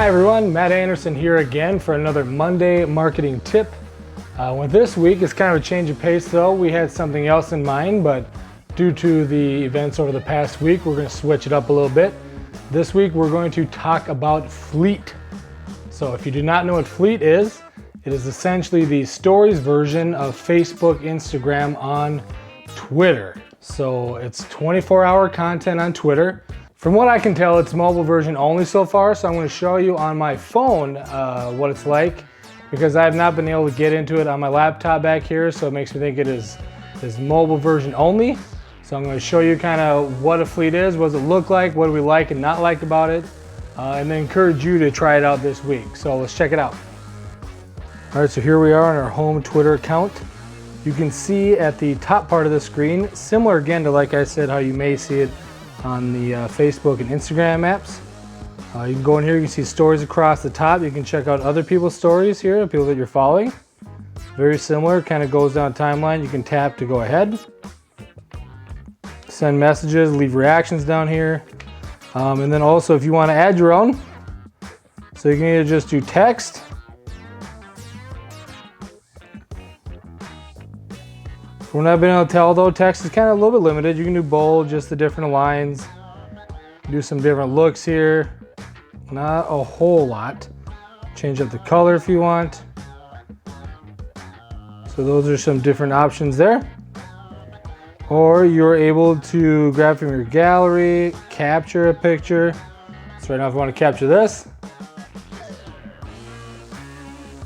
Hi everyone, Matt Anderson here again for another Monday marketing tip. With this week, it's kind of a change of pace though. We had something else in mind, but due to the events over the past week, we're going to switch it up a little bit. This week, we're going to talk about Fleet. So if you do not know what Fleet is, it is essentially the stories version of Facebook, Instagram on Twitter. So it's 24-hour content on Twitter. From what I can tell, it's mobile version only so far, so I'm going to show you on my phone what it's like, because I have not been able to get into it on my laptop back here, so it makes me think it is mobile version only. So I'm going to show you kind of what a Fleet is, what does it look like, what do we like and not like about it, and then encourage you to try it out this week. So let's check it out. All right, so here we are on our home Twitter account. You can see at the top part of the screen, similar again to like I said, how you may see it on the Facebook and Instagram apps. You can go in here, you can see stories across the top. You can check out other people's stories here, people that you're following. Very similar, kind of goes down timeline. You can tap to go ahead. Send messages, leave reactions down here. And then also if you want to add your own, so you can either just do text, from what I've been able to tell though, text is kind of a little bit limited. You can do bold, just the different lines. Do some different looks here. Not a whole lot. Change up the color if you want. So those are some different options there. Or you're able to grab from your gallery, capture a picture. So right now if you want to capture this,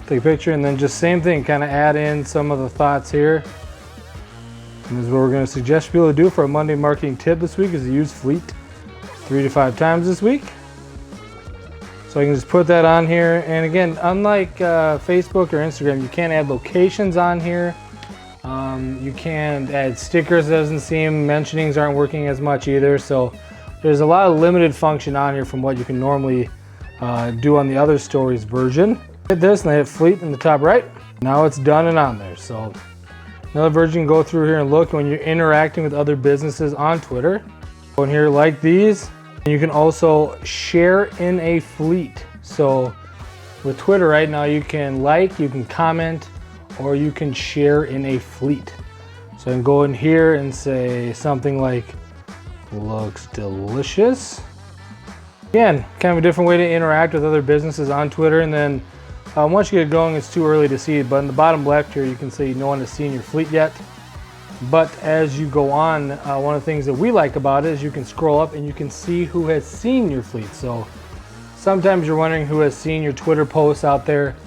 take a picture and then just same thing, kind of add in some of the thoughts here. And this is what we're going to suggest people to do for a Monday marketing tip this week, is to use Fleet 3 to 5 times this week. So I can just put that on here. And again, unlike Facebook or Instagram, you can't add locations on here. You can add stickers. It doesn't seem, mentionings aren't working as much either. So there's a lot of limited function on here from what you can normally do on the other stories version. Hit this and I hit Fleet in the top right. Now it's done and on there. So another version, you can go through here and look when you're interacting with other businesses on Twitter. Go in here like these. And you can also share in a Fleet. So with Twitter right now, you can like, you can comment, or you can share in a Fleet. So I can go in here and say something like, looks delicious. Again, kind of a different way to interact with other businesses on Twitter. And then once you get going, it's too early to see it, but in the bottom left here, you can see no one has seen your Fleet yet. But as you go on, one of the things that we like about it is you can scroll up and you can see who has seen your Fleet. So sometimes you're wondering who has seen your Twitter posts out there,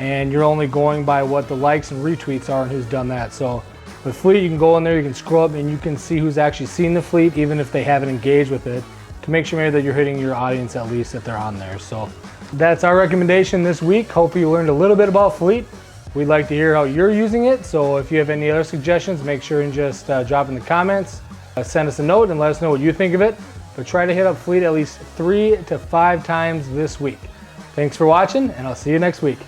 and you're only going by what the likes and retweets are and who's done that. So with Fleet, you can go in there, you can scroll up and you can see who's actually seen the Fleet, even if they haven't engaged with it, to make sure maybe that you're hitting your audience at least that they're on there. So that's our recommendation this week. Hopefully you learned a little bit about Fleet. We'd like to hear how you're using it. So if you have any other suggestions, make sure and just drop in the comments. Send us a note and let us know what you think of it. But try to hit up Fleet at least 3 to 5 times this week. Thanks for watching, and I'll see you next week.